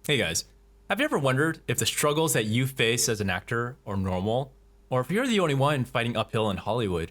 Hey guys, have you ever wondered if the struggles that you face as an actor are normal? Or if you're the only one fighting uphill in Hollywood?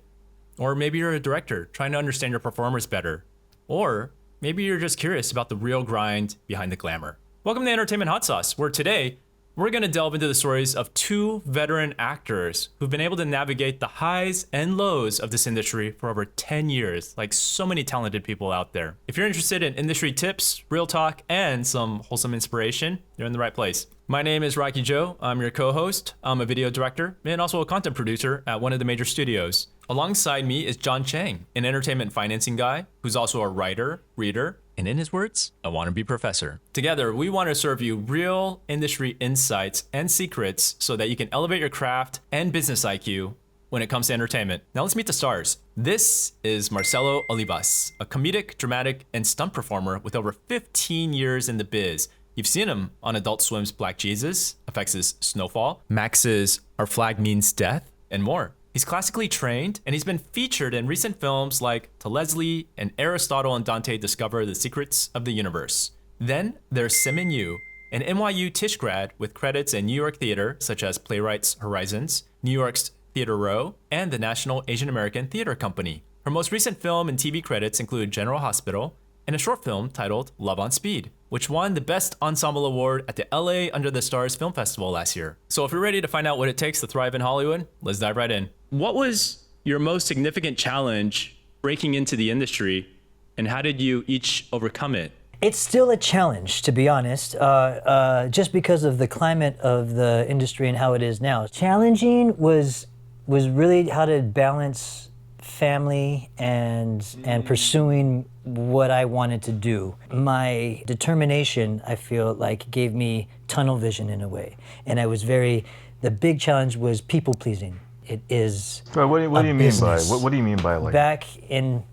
Or maybe you're a director trying to understand your performers better? Or maybe you're just curious about the real grind behind the glamour? Welcome to Entertainment Hot Sauce, where today we're going to delve into the stories of two veteran actors who've been able to navigate the highs and lows of this industry for over 10 years, like so many talented people out there. If you're interested in industry tips, real talk, and some wholesome inspiration, you're in the right place. My name is Rocky Joe. I'm your co-host. I'm a video director and also a content producer at one of the major studios. Alongside me is John Chang, an entertainment financing guy who's also a writer, reader, and in his words, a wannabe professor. Together, we want to serve you real industry insights and secrets so that you can elevate your craft and business IQ when it comes to entertainment. Now let's meet the stars. This is Marcelo Olivas, a comedic, dramatic, and stunt performer with over 15 years in the biz. You've seen him on Adult Swim's Black Jesus, FX's Snowfall, Max's Our Flag Means Death, and more. He's classically trained, and he's been featured in recent films like To Leslie and Aristotle and Dante Discover the Secrets of the Universe. Then there's Simin Yu, an NYU Tisch grad with credits in New York theater such as Playwrights Horizons, New York's Theater Row, and the National Asian American Theater Company. Her most recent film and TV credits include General Hospital and a short film titled Love on Speed, which won the Best Ensemble Award at the LA Under the Stars Film Festival last year. So if you're ready to find out what it takes to thrive in Hollywood, let's dive right in. What was your most significant challenge breaking into the industry, and how did you each overcome it? It's still a challenge, to be honest, just because of the climate of the industry and how it is now. Challenging was really how to balance family and pursuing what I wanted to do. My determination, I feel like, gave me tunnel vision in a way. And the big challenge was people pleasing. It is Right, what do you mean business. by what do you mean by like Back in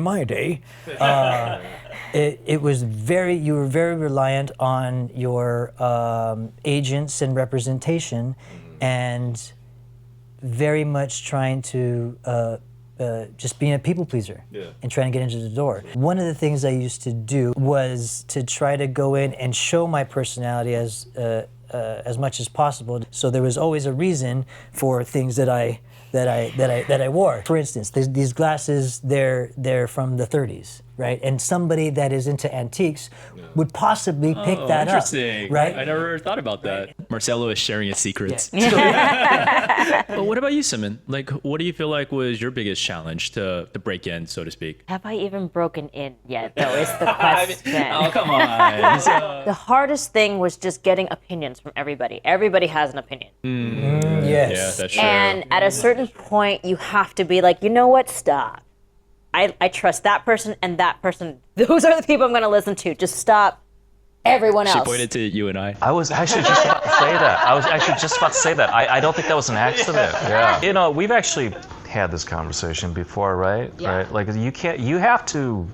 my day, it was you were very reliant on your agents and representation, and very much trying to just being a people pleaser and trying to get into the door. One of the things I used to do was to try to go in and show my personality as much as possible. So there was always a reason for things that I wore. For instance, these glasses, they're from the 30s, right? And somebody that is into antiques would possibly pick that up. Interesting. Right? I never thought about that. Marcelo is sharing his secrets. But what about you, Simin? Like, what do you feel like was your biggest challenge to break in, so to speak? Have I even broken in yet, though, is the question. Oh, come on. The hardest thing was just getting opinions from everybody. Everybody has an opinion. Yes. Yeah, that's true. And at a certain point, you have to be like, you know what, stop. I trust that person and that person. Those are the people I'm going to listen to. Just stop everyone else. She pointed to you and I. I was actually just about to say that. I don't think that was an accident. Yeah. You know, we've actually had this conversation before, right? Yeah. Right? Like you have to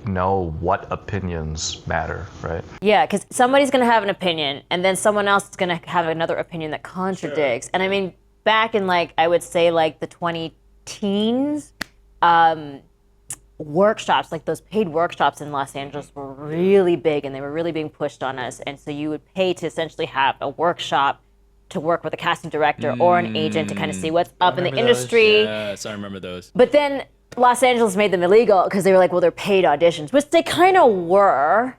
know what opinions matter, right? Yeah, because somebody's going to have an opinion, and then someone else is going to have another opinion that contradicts. Sure. And I mean, back in I would say the 20-teens, workshops, like those paid workshops in Los Angeles were really big, and they were really being pushed on us. And so you would pay to essentially have a workshop to work with a casting director or an agent to kind of see what's up in the industry. Yes, I remember those. But then Los Angeles made them illegal because they were like, well, they're paid auditions, which they kind of were.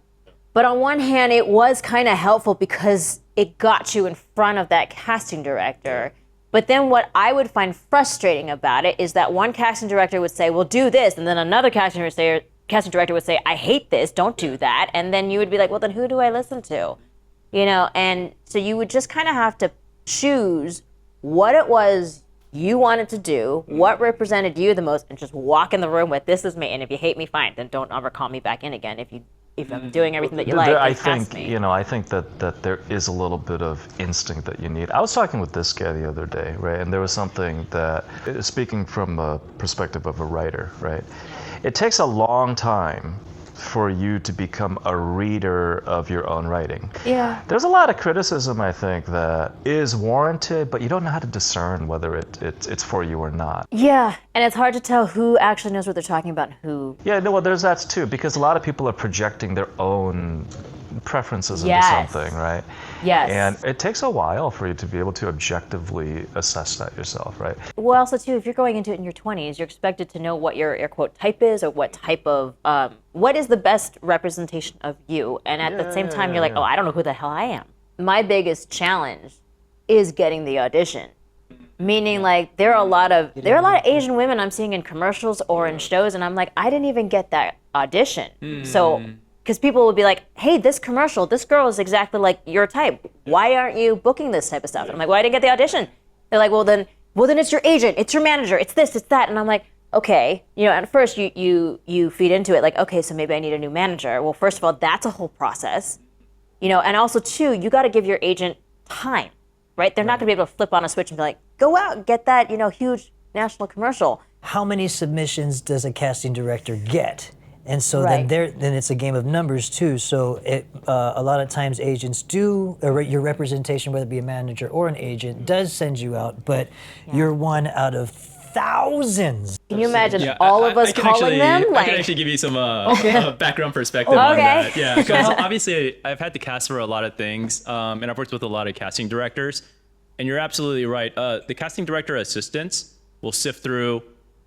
But on one hand, it was kind of helpful because it got you in front of that casting director. But then what I would find frustrating about it is that one casting director would say, well, do this. And then another casting director would say, I hate this, don't do that. And then you would be like, well, then who do I listen to? You know, and so you would just kind of have to choose what it was you wanted to do, what represented you the most, and just walk in the room with, this is me. And if you hate me, fine, then don't ever call me back in again. If I'm doing everything that you like, I then cast me. I think that there is a little bit of instinct that you need. I was talking with this guy the other day, right? And there was something that, speaking from a perspective of a writer, right? It takes a long time for you to become a reader of your own writing. Yeah. There's a lot of criticism, I think, that is warranted, but you don't know how to discern whether it's for you or not. Yeah, and it's hard to tell who actually knows what they're talking about and who. Yeah, no, well, there's that too, because a lot of people are projecting their own preferences into Yes. something, right? Yes. And it takes a while for you to be able to objectively assess that yourself, right? Well, also too, if you're going into it in your 20s, you're expected to know what your air quote type is, or what type of what is the best representation of you. And at the same time, you're like, oh, I don't know who the hell I am. My biggest challenge is getting the audition. Meaning, like, there are a lot of Asian women I'm seeing in commercials or in shows, and I'm like, I didn't even get that audition. So, because people will be like, hey, this commercial, this girl is exactly like your type. Why aren't you booking this type of stuff? And I'm like, well, I didn't get the audition. They're like, well then it's your agent, it's your manager, it's this, it's that. And I'm like, okay, at first you feed into it like, okay, so maybe I need a new manager. Well, first of all, that's a whole process, and also too, you got to give your agent time, right? They're not going to be able to flip on a switch and be like, go out and get that, huge national commercial. How many submissions does a casting director get? And so Right. then it's a game of numbers too. So a lot of times agents do, or your representation, whether it be a manager or an agent, does send you out, but you're one out of thousands. Can you imagine all of us I can calling them? I can actually give you some background perspective on that. Yeah, because obviously I've had to cast for a lot of things, and I've worked with a lot of casting directors. And you're absolutely right. The casting director assistants will sift through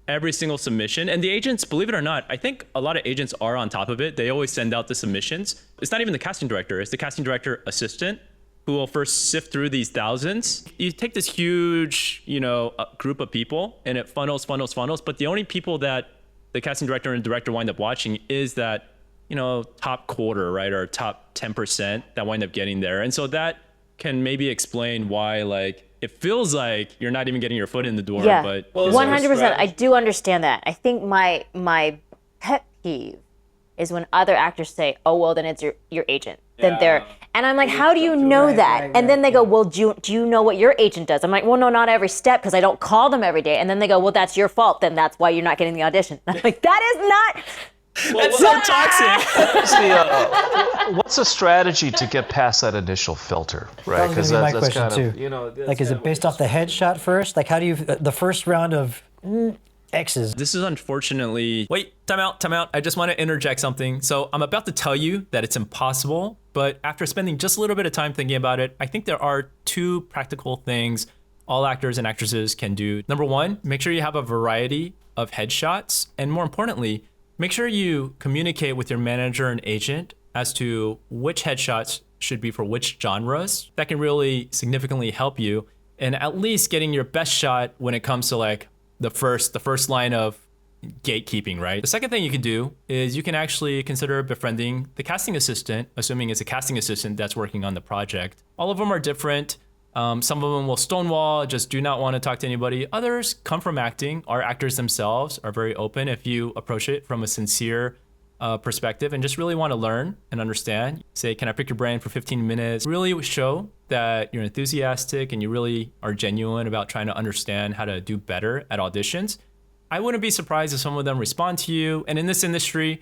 every single submission. And the agents, believe it or not, I think a lot of agents are on top of it. They always send out the submissions. It's not even the casting director. It's the casting director assistant who will first sift through these thousands. You take this huge, group of people, and it funnels. But the only people that the casting director and director wind up watching is that, top quarter, right? Or top 10% that wind up getting there. And so that can maybe explain why, it feels like you're not even getting your foot in the door. Yeah, But 100%. I do understand that. I think my pet peeve is when other actors say, "Oh, well, then it's your agent." Then and I'm like, "How do you know that?" And then they go, "Well, do you know what your agent does?" I'm like, "Well, no, not every step, because I don't call them every day." And then they go, "Well, that's your fault. Then that's why you're not getting the audition." I'm like, "That is not." That's so toxic. What's a strategy to get past that initial filter, right? That was gonna be my question kind of, too. Like, is it based off the headshot first? Like, how do you, the first round of X's? This is unfortunately... Wait, time out. I just want to interject something. So I'm about to tell you that it's impossible, but after spending just a little bit of time thinking about it, I think there are two practical things all actors and actresses can do. Number one, make sure you have a variety of headshots. And more importantly, make sure you communicate with your manager and agent as to which headshots should be for which genres. That can really significantly help you in at least getting your best shot when it comes to the first line of gatekeeping, right? The second thing you can do is you can actually consider befriending the casting assistant, assuming it's a casting assistant that's working on the project. All of them are different. Some of them will stonewall, just do not want to talk to anybody. Others come from acting. Our actors themselves are very open if you approach it from a sincere perspective and just really want to learn and understand. Say, can I pick your brain for 15 minutes? Really show that you're enthusiastic and you really are genuine about trying to understand how to do better at auditions. I wouldn't be surprised if some of them respond to you. And in this industry,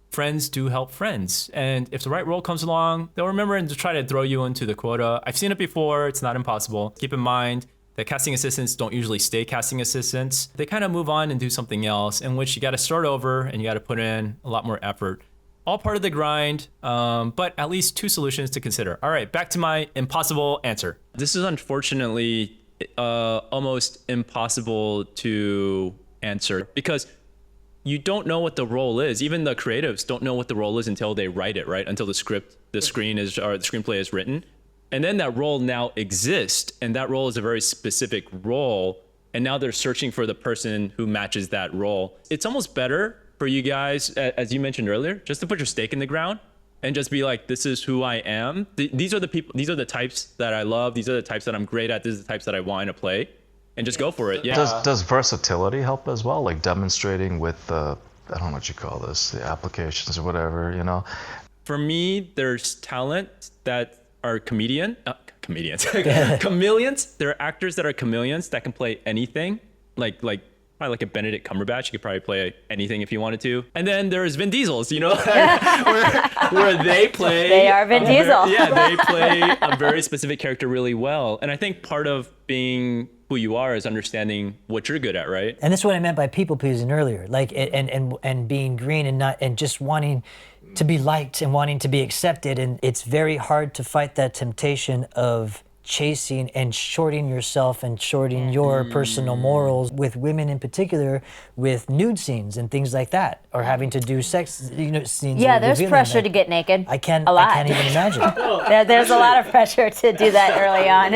friends do help friends. And if the right role comes along, they'll remember and try to throw you into the quota. I've seen it before. It's not impossible. Keep in mind that casting assistants don't usually stay casting assistants. They kind of move on and do something else, in which you got to start over and you got to put in a lot more effort. All part of the grind, but at least two solutions to consider. All right, back to my impossible answer. This is unfortunately almost impossible to answer because you don't know what the role is. Even the creatives don't know what the role is until they write it, right? Until the screenplay is written. And then that role now exists, and that role is a very specific role. And now they're searching for the person who matches that role. It's almost better for you guys, as you mentioned earlier, just to put your stake in the ground and just be like, this is who I am. These are the people, these are the types that I love. These are the types that I'm great at. These are the types that I want to play. And just go for it. Yeah. Does versatility help as well? Like demonstrating with the, I don't know what you call this, the applications or whatever, For me, there's talent that are chameleons. Chameleons. There are actors that are chameleons that can play anything. Like probably like a Benedict Cumberbatch. You could probably play anything if you wanted to. And then there's Vin Diesels, where they play. They are Vin Diesel. Yeah, they play a very specific character really well. And I think part of being who you are is understanding what you're good at, right? And that's what I meant by people pleasing earlier, like and being green and just wanting to be liked and wanting to be accepted. And it's very hard to fight that temptation of chasing and shorting yourself and shorting your personal morals with women in particular, with nude scenes and things like that, or having to do sex scenes. Yeah, or there's revealing pressure that. to get naked. I can't even imagine. There's a lot of pressure to do that early on.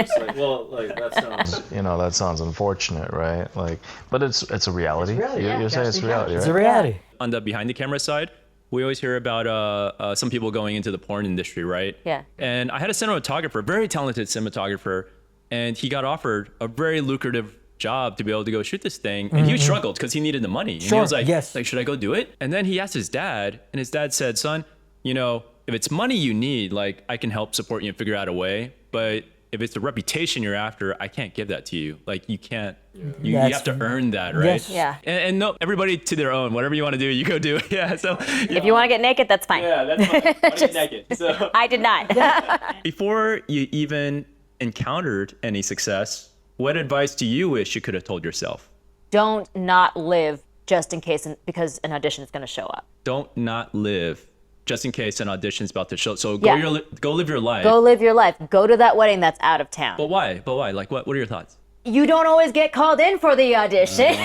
That sounds unfortunate, right? Like, but it's a reality. You're saying it's reality, It's a right? reality. On the behind the camera side, we always hear about some people going into the porn industry, right? Yeah. And I had a cinematographer, very talented cinematographer, and he got offered a very lucrative job to be able to go shoot this thing, and he struggled because he needed the money. And he Sure, was like, yes. should I go do it? And then he asked his dad, and his dad said, son, if it's money you need, like I can help support you and figure out a way, but if it's the reputation you're after, I can't give that to you. Like you can't, you That's- have to earn that, right? Yes. Yeah. And no, everybody to their own. Whatever you want to do, you go do it. Yeah. So If you want to get naked, that's fine. yeah, that's fine. I wanna get naked. So I did not. before you even encountered any success, what advice do you wish you could have told yourself? Don't not live just in case, because an audition is going to show up. Don't not live just in case an audition's about to show. So Yeah. go live your life. Go live your life. Go to that wedding that's out of town. But why? Like what are your thoughts? You don't always get called in for the audition.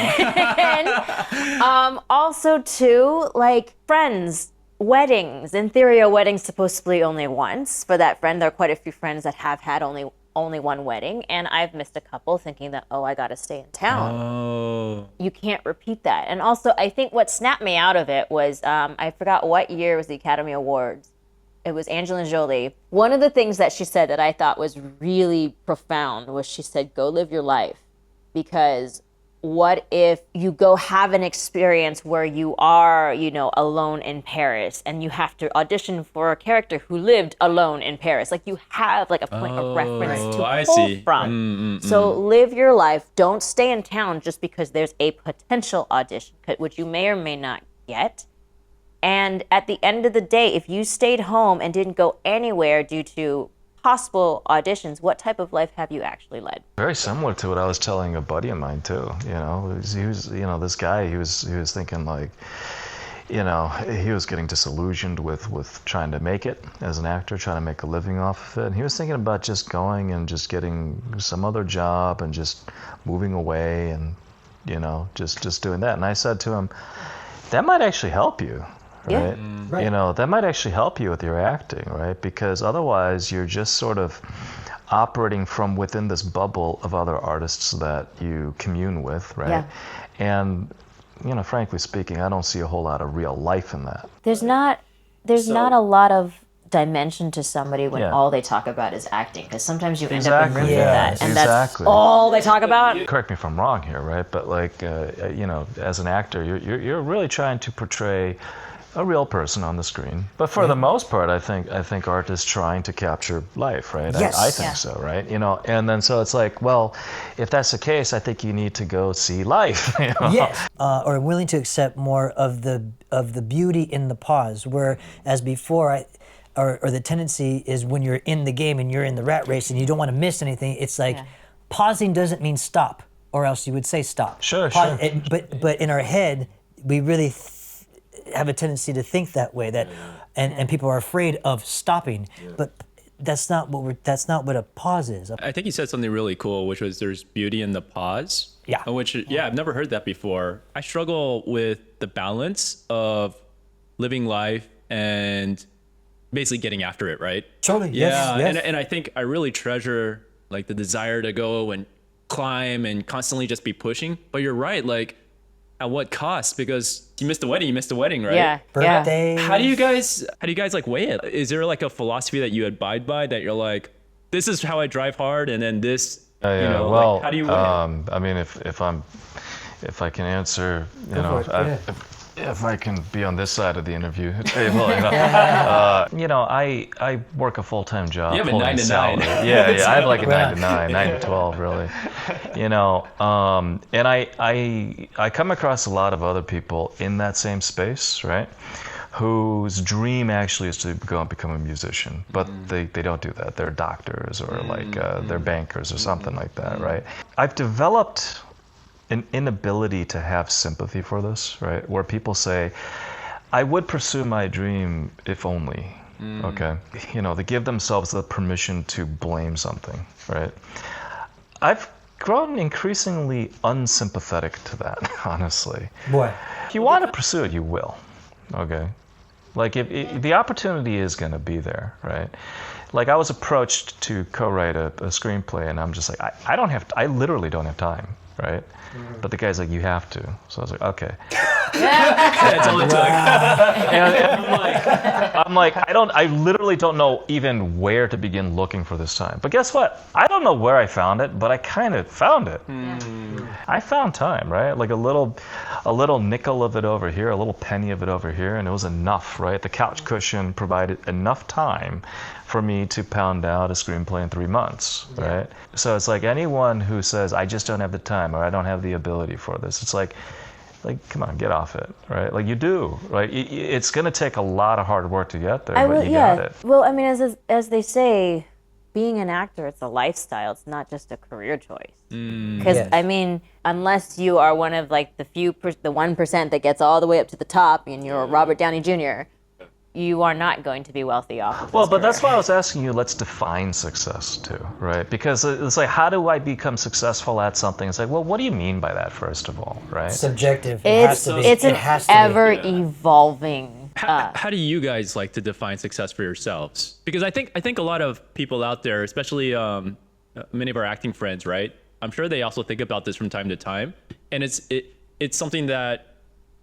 Also, too, like friends, weddings. In theory, a wedding's supposed to be only once. For that friend, there are quite a few friends that have had only one wedding, and I've missed a couple thinking that, I gotta stay in town. Oh. You can't repeat that. And also, I think what snapped me out of it was, I forgot what year was the Academy Awards. It was Angelina Jolie. One of the things that she said that I thought was really profound was she said, go live your life. Because what if you go have an experience where you are, alone in Paris and you have to audition for a character who lived alone in Paris? Like you have like a point of reference to I pull see. from. So live your life. Don't stay in town just because there's a potential audition, which you may or may not get. And at the end of the day, if you stayed home and didn't go anywhere due to possible auditions, what type of life have you actually led? Very similar to what I was telling a buddy of mine too. He was this guy. He was thinking like, he was getting disillusioned with trying to make it as an actor, trying to make a living off of it. And he was thinking about just going and just getting some other job and just moving away and just doing that. And I said to him, that might actually help you. Yeah. Right? That might actually help you with your acting, right? Because otherwise you're just sort of operating from within this bubble of other artists that you commune with, right? Yeah. And, frankly speaking, I don't see a whole lot of real life in that. There's not a lot of dimension to somebody when Yeah. all they talk about is acting, because sometimes you end Exactly. up in rooms with Yeah. that, and Exactly. that's all they talk about. Correct me if I'm wrong here, right? But as an actor, you're really trying to portray a real person on the screen. But for the most part, I think art is trying to capture life, right? Yes. I think Yeah. so, right? And then so it's like, well, if that's the case, I think you need to go see life. Yes, or willing to accept more of the beauty in the pause, whereas before, or the tendency is when you're in the game and you're in the rat race and you don't want to miss anything. It's like pausing doesn't mean stop, or else you would say stop. Sure. But in our head, we really have a tendency to think that way. And people are afraid of stopping, but. That's not what a pause is. I think you said something really cool, which was there's beauty in the pause. Yeah. I've never heard that before. I struggle with the balance of living life and basically getting after it, right? Totally. Yeah. Yes. And I think I really treasure like the desire to go and climb and constantly just be pushing. But you're right, like at what cost? Because you missed the wedding, right? Yeah. Birthday. How do you guys like weigh it? Is there like a philosophy that you abide by that you're like, this is how I drive hard, and then this, Well, like, how do you weigh it? I mean, if I can answer, for it, if I can be on this side of the interview table, I work a full-time job. You have a full-time 9 to 9. salary. Yeah, I have like a 9 to 9, 9 to 12, really. And I come across a lot of other people in that same space, right? whose dream actually is to go and become a musician, but they don't do that. They're doctors or like they're bankers or something like that, right? I've developed an inability to have sympathy for this, right? Where people say, I would pursue my dream if only, okay? You know, they give themselves the permission to blame something, right? I've grown increasingly unsympathetic to that, honestly. Boy. If you want to pursue it, you will, okay? Like if the opportunity is going to be there, right? Like I was approached to co-write a screenplay, and I'm just like, I literally don't have time, right? But the guy's like, you have to. So I was like, okay. That's all it took. And I'm like, I literally don't know even where to begin looking for this time. But guess what? I don't know where I found it, but I kind of found it. I found time, right? Like a little nickel of it over here, a little penny of it over here, and it was enough, right? The couch cushion provided enough time for me to pound out a screenplay in 3 months, right? So it's like anyone who says, I just don't have the time or I don't have the ability for this, it's like, come on, get off it, right? Like you do, right? It's going to take a lot of hard work to get there, but you got it. Well, I mean, as they say, being an actor, it's a lifestyle. It's not just a career choice. Because Yes. I mean, unless you are one of like the 1% that gets all the way up to the top, and you're Robert Downey Jr., you are not going to be wealthy off of Well, this but that's career. why I was asking you, let's define success too, right? Because it's like, how do I become successful at something? It's like, well, what do you mean by that, first of all, right? Subjective. It has to be. It's It an has to be. ever evolving. How do you guys like to define success for yourselves? Because I think a lot of people out there, especially many of our acting friends, right? I'm sure they also think about this from time to time, and it's something that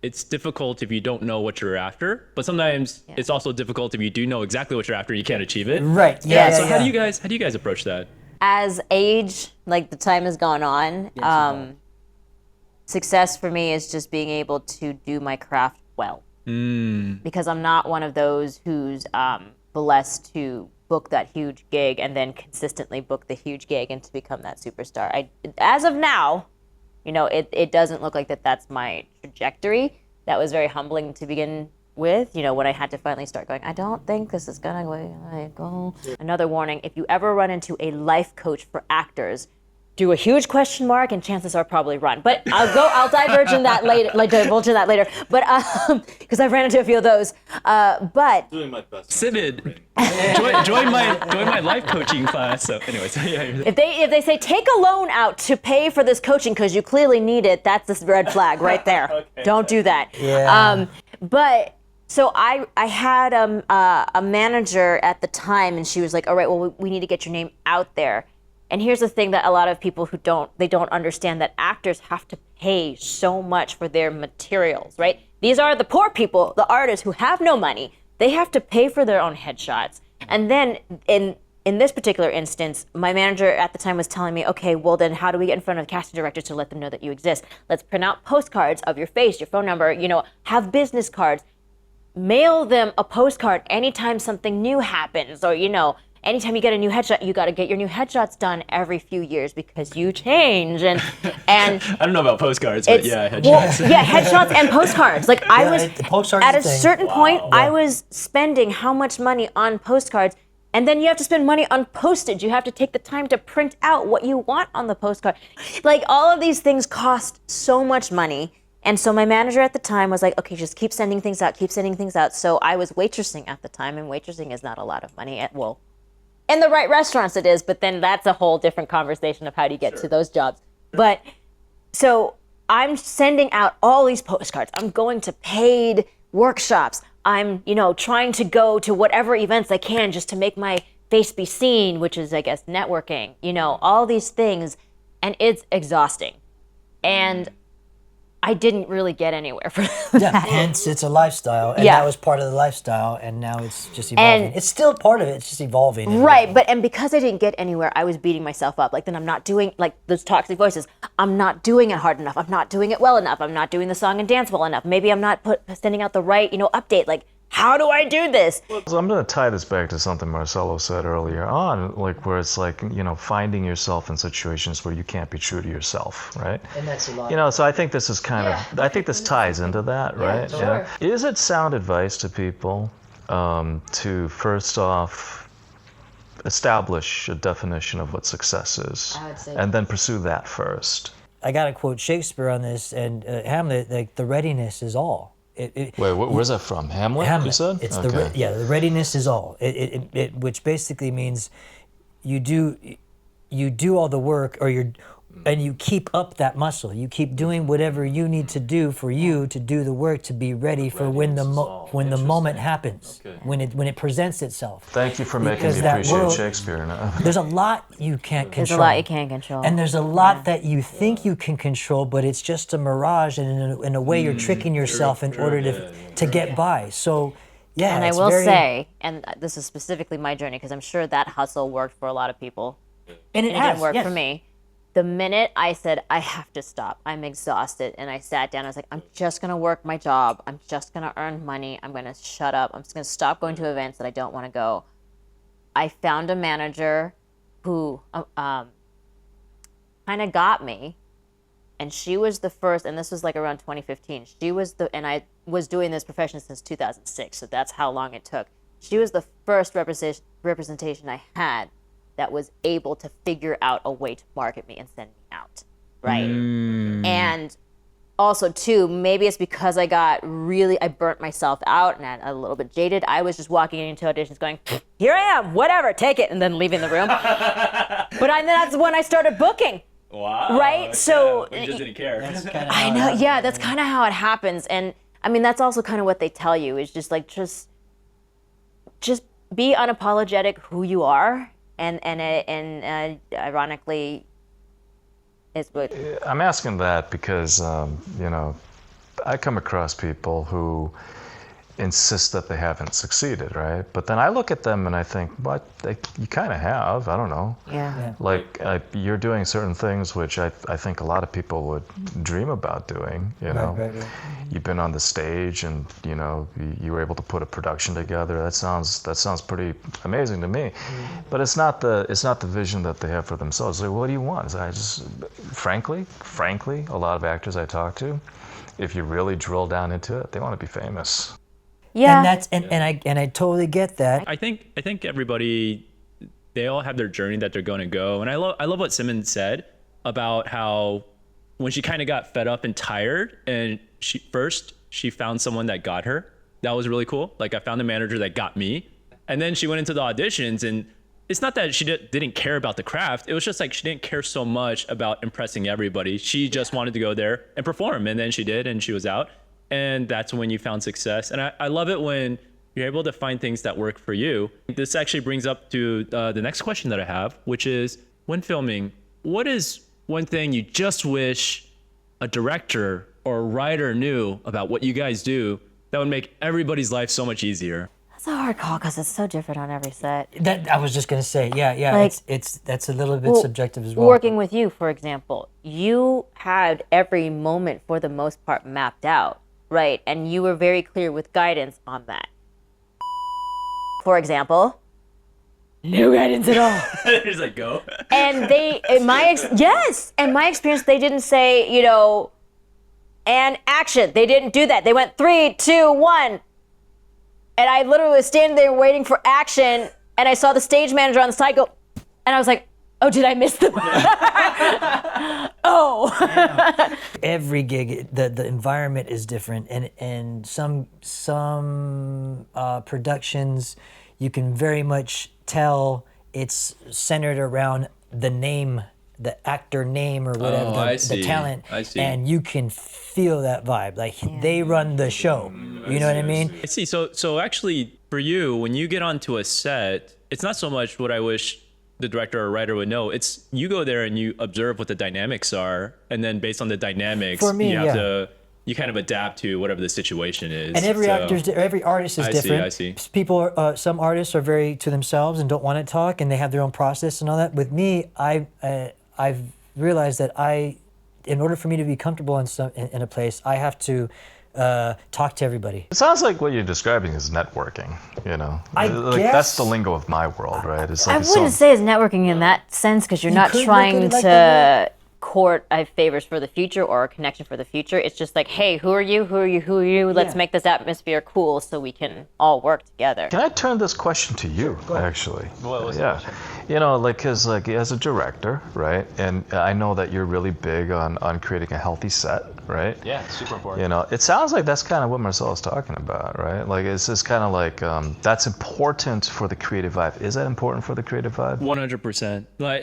it's difficult if you don't know what you're after, but sometimes it's also difficult if you do know exactly what you're after and you can't achieve it. Right. Yeah, So how do you guys approach that? As age, like the time has gone on, success for me is just being able to do my craft well. Because I'm not one of those who's blessed to book that huge gig and then consistently book the huge gig and to become that superstar. As of now, you know, it doesn't look like that's my trajectory. That was very humbling to begin with, you know, when I had to finally start going, I don't think this is gonna go. Another warning, if you ever run into a life coach for actors, do a huge question mark and chances are probably run. But I'll diverge in that later, But, because I've ran into a few of those. But Doing my best. Simid, join my life coaching class. So anyways, yeah. if they say take a loan out to pay for this coaching because you clearly need it, that's this red flag right there. Don't do that. Yeah. But so I had a manager at the time, and she was like, all right, well, we need to get your name out there. And here's the thing that a lot of people who don't understand, that actors have to pay so much for their materials, right? These are the poor people, the artists who have no money. They have to pay for their own headshots. And then in this particular instance, my manager at the time was telling me, okay, well then how do we get in front of the casting directors to let them know that you exist? Let's print out postcards of your face, your phone number, you know, have business cards. Mail them a postcard anytime something new happens, or, you know, anytime you get a new headshot, you got to get your new headshots done every few years because you change. And I don't know about postcards, but yeah, headshots. Well, yeah, headshots and postcards. Like I was the postcards at a is a thing. certain point, I was spending how much money on postcards, and then you have to spend money on postage. You have to take the time to print out what you want on the postcard. Like all of these things cost so much money. And so my manager at the time was like, okay, just keep sending things out, keep sending things out. So I was waitressing at the time, and waitressing is not a lot of money in the right restaurants it is, but then that's a whole different conversation of how do you get to those jobs. But so I'm sending out all these postcards. I'm going to paid workshops. I'm, you know, trying to go to whatever events I can just to make my face be seen, which is, I guess, networking, you know, all these things. And it's exhausting. And I didn't really get anywhere from that. Yeah, hence it's a lifestyle, and Yeah. that was part of the lifestyle, and now it's just evolving. It's still part of it. It's just evolving. and Right, evolving. and because I didn't get anywhere, I was beating myself up. Like, then I'm not doing, like, those toxic voices. I'm not doing it hard enough. I'm not doing it well enough. I'm not doing the song and dance well enough. Maybe I'm not sending out the right, you know, update. Like, how do I do this? So I'm going to tie this back to something Marcelo said earlier on, like where it's like, finding yourself in situations where you can't be true to yourself, right? And that's a lot. So I think this is I think this ties into that, right? sure. Is it sound advice to people to first off establish a definition of what success is, I would say and then pursue that first? I got to quote Shakespeare on this, and Hamlet, like, the readiness is all. Wait, where's that from? Hamlet, Hamlet. you said? It's okay. the readiness is all. Which basically means you do all the work, and you keep up that muscle. You keep doing whatever you need to do for you to do the work to be ready for when the moment happens, when it presents itself. Thank you for making Because me that appreciate world- Shakespeare now. There's a lot you can't control. There's a lot you can't control. And there's a lot that you think you can control, but it's just a mirage, and in a way you're tricking yourself in order to get by. So, yeah. And I it's will very, say, and this is specifically my journey, because I'm sure that hustle worked for a lot of people. and it It has, didn't work yes. for me. The minute I said, I have to stop, I'm exhausted, and I sat down, I was like, I'm just going to work my job. I'm just going to earn money. I'm going to shut up. I'm just going to stop going to events that I don't want to go. I found a manager who kind of got me, and she was the first, and this was like around 2015. And I was doing this profession since 2006, so that's how long it took. She was the first representation I had that was able to figure out a way to market me and send me out, right? And also, too, maybe it's because I burnt myself out and I'm a little bit jaded. I was just walking into auditions going, here I am, whatever, take it, and then leaving the room. That's when I started booking. Wow. Right? So You just didn't care. I know, yeah, that's kind of how it happens. And I mean, that's also kind of what they tell you is just like, just be unapologetic who you are. And ironically, it's what. I'm asking that because, I come across people who insist that they haven't succeeded, right? But then I look at them and I think, you kind of have, I don't know. Yeah. Like, you're doing certain things which I think a lot of people would dream about doing, Right. You've been on the stage and, you were able to put a production together. That sounds pretty amazing to me. But it's not the vision that they have for themselves. Like, what do you want? So frankly, a lot of actors I talk to, if you really drill down into it, they want to be famous. Yeah. And that's and I totally get that. I think everybody, they all have their journey that they're going to go. And I love what Simmons said about how when she kind of got fed up and tired, and she found someone that got her. That was really cool. Like, I found a manager that got me, and then she went into the auditions, and it's not that she didn't care about the craft. It was just like she didn't care so much about impressing everybody. She just wanted to go there and perform, and then she did, and she was out. And that's when you found success. And I love it when you're able to find things that work for you. This actually brings up to the next question that I have, which is, when filming, what is one thing you just wish a director or a writer knew about what you guys do that would make everybody's life so much easier? That's a hard call because it's so different on every set. That I was just gonna say, yeah. Like- That's a little bit subjective as well. Working with you, for example, you had every moment for the most part mapped out, right? And you were very clear with guidance on that. For example, no guidance at all. He's like, go. And in my experience, they didn't say, and action. They didn't do that. They went 3, 2, 1. And I literally was standing there waiting for action, and I saw the stage manager on the side go, and I was like, oh, did I miss the Oh. Every gig, the environment is different, and some productions, you can very much tell it's centered around the name, the actor name or whatever, I the see. talent, I see. and you can feel that vibe. Like, they run the show. You know what I mean? I see. So actually, for you, when you get onto a set, it's not so much what I wish the director or writer would know. It's you go there and you observe what the dynamics are, and then based on the dynamics, For me, you have yeah. to kind of adapt to whatever the situation is. And every So- every artist is I see, different. I see. People, some artists are very to themselves and don't want to talk, and they have their own process and all that. With me, I've realized that in order for me to be comfortable in a place, I have to talk to everybody. It sounds like what you're describing is networking, you know? I Like, guess. that's the lingo of my world, right? It's like I wouldn't say it's networking in that sense because you're not could look at trying it like to that. court favors for the future or a connection for the future. It's just like, hey, who are you? Who are you? Who are you? Let's Yeah. make this atmosphere cool so we can all work together. Can I turn this question to you, actually? What was the yeah. You know, like, because like as a director, right? And I know that you're really big on creating a healthy set, right? Yeah, super important. You know, it sounds like that's kind of what Marcel is talking about, right? Like, it's just kind of like that's important for the creative vibe. Is that important for the creative vibe? 100%. Like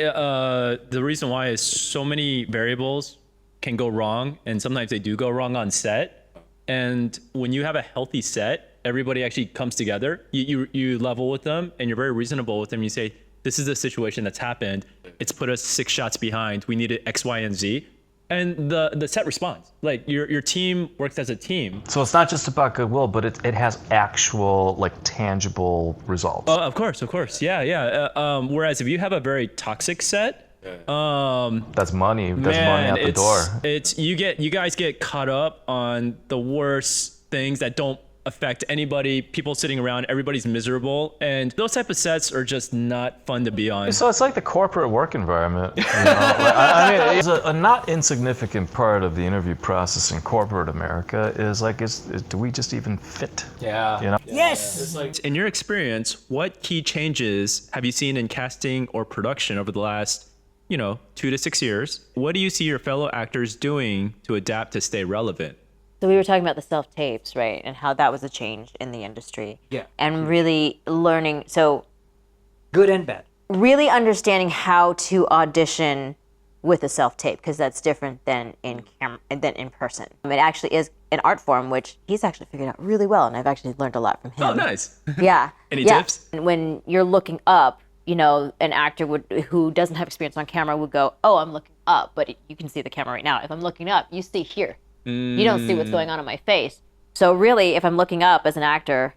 the reason why is so many variables can go wrong, and sometimes they do go wrong on set. And when you have a healthy set, everybody actually comes together. You level with them, and you're very reasonable with them. You say, "This is the situation that's happened. It's put us 6 shots behind. We needed X, Y, and Z." And the set responds. Like your team works as a team. So it's not just about goodwill, but it has actual, like, tangible results. Of course, yeah. Whereas if you have a very toxic set, That's money. That's money out the door. It's you guys get caught up on the worst things that don't affect anybody. People sitting around, everybody's miserable, and those type of sets are just not fun to be on. So it's like the corporate work environment. You know? I mean, it's a not insignificant part of the interview process in corporate America is like, do we just even fit? Yeah. You know? Yes. In your experience, what key changes have you seen in casting or production over the last 2 to 6 years? What do you see your fellow actors doing to adapt to stay relevant? So we were talking about the self-tapes, right? And how that was a change in the industry. Yeah. And really learning, so Good and bad. really understanding how to audition with a self-tape, because that's different than in person. It actually is an art form, which he's actually figured out really well, and I've actually learned a lot from him. Oh, nice. Yeah. Any yeah. tips? And when you're looking up, an actor who doesn't have experience on camera would go, "Oh, I'm looking up," but you can see the camera right now. If I'm looking up, you see here. You don't see what's going on my face. So really, if I'm looking up as an actor,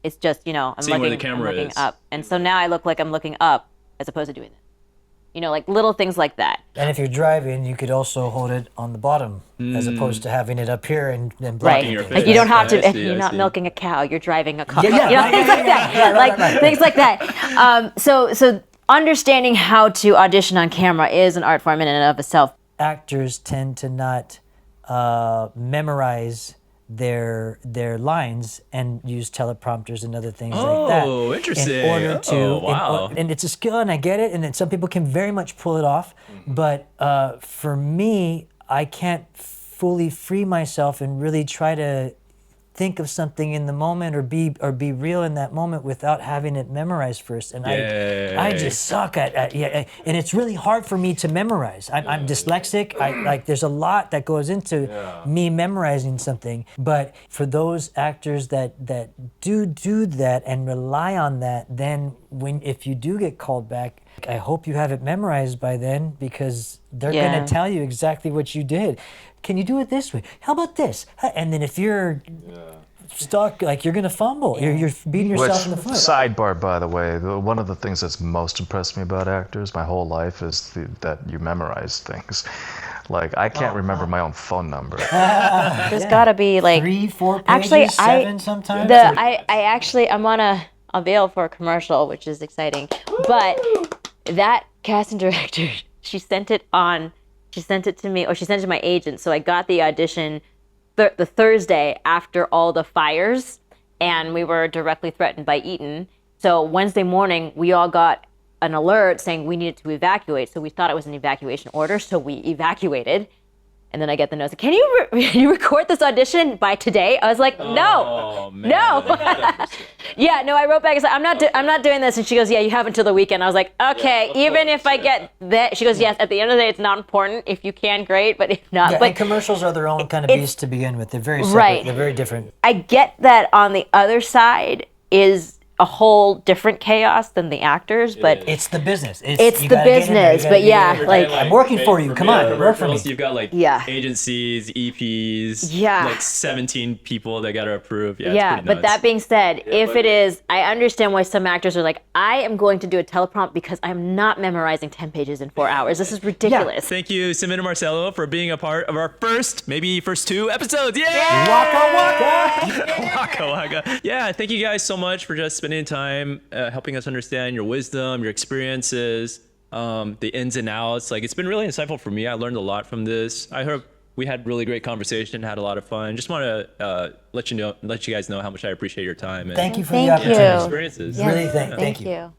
it's just, I'm Seeing where the looking, camera I'm looking is. up. And so now I look like I'm looking up as opposed to doing this. Like little things like that. And if you're driving, you could also hold it on the bottom as opposed to having it up here and then blocking your it. face. Like you don't have to, I if see, you're I not see. milking a cow, you're driving a car. Yeah, Things like that. Things like that. So understanding how to audition on camera is an art form in and of itself. Actors tend to not memorize their lines and use teleprompters and other things like that. Oh, interesting. In order to, Oh, wow. and it's a skill, and I get it, and then some people can very much pull it off. But for me, I can't fully free myself and really try to think of something in the moment or be real in that moment without having it memorized first. And I just suck at and it's really hard for me to memorize. I'm dyslexic. There's a lot that goes into me memorizing something. But for those actors that do that and rely on that, then if you do get called back, I hope you have it memorized by then, because they're Yeah. going to tell you exactly what you did. Can you do it this way? How about this? And then if you're stuck, like, you're going to fumble. You're beating Which, yourself in the foot. sidebar, by the way, one of the things that's most impressed me about actors my whole life is that you memorize things. Like, I can't remember my own phone number. There's got to be like 3-4 pages, actually 7 sometimes. I'm on a veil for a commercial, which is exciting. But that casting director, she sent it to me, or she sent it to my agent. So I got the audition the Thursday after all the fires, and we were directly threatened by Eaton. So Wednesday morning, we all got an alert saying we needed to evacuate. So we thought it was an evacuation order, so we evacuated. And then I get the notice, can you record this audition by today? I was like, no, man. no. Yeah, no, I wrote back and said, I'm not doing this. And she goes, yeah, you have until the weekend. I was like, okay, even if I get that. She goes, yes, at the end of the day, it's not important. If you can, great, but if not. Yeah, But and commercials are their own kind of beast to begin with. They're very separate. Right. They're very different. I get that on the other side is a whole different chaos than the actors, but It's the business. It's you the gotta get in there, you business, gotta but get yeah, in there. like- I'm working for you. Come on, work for me. You've got like Yeah. agencies, EPs, Yeah. like 17 people that got to approve. Yeah, it's yeah, pretty but nuts. that being said, if it is, I understand why some actors are like, I am going to do a teleprompt because I'm not memorizing 10 pages in 4 hours. This is ridiculous. Thank you, Simon and Marcelo, for being a part of our first 2 episodes. Yay! Waka waka. Waka waka. Yeah, thank you guys so much for just spending time helping us understand your wisdom, your experiences, the ins and outs. Like, it's been really insightful for me. I learned a lot from this. I hope we had really great conversation, had a lot of fun. Just want to let you guys know how much I appreciate your time and Thank you for Thank the you. opportunity. experiences. Really, Yes, thank you. you.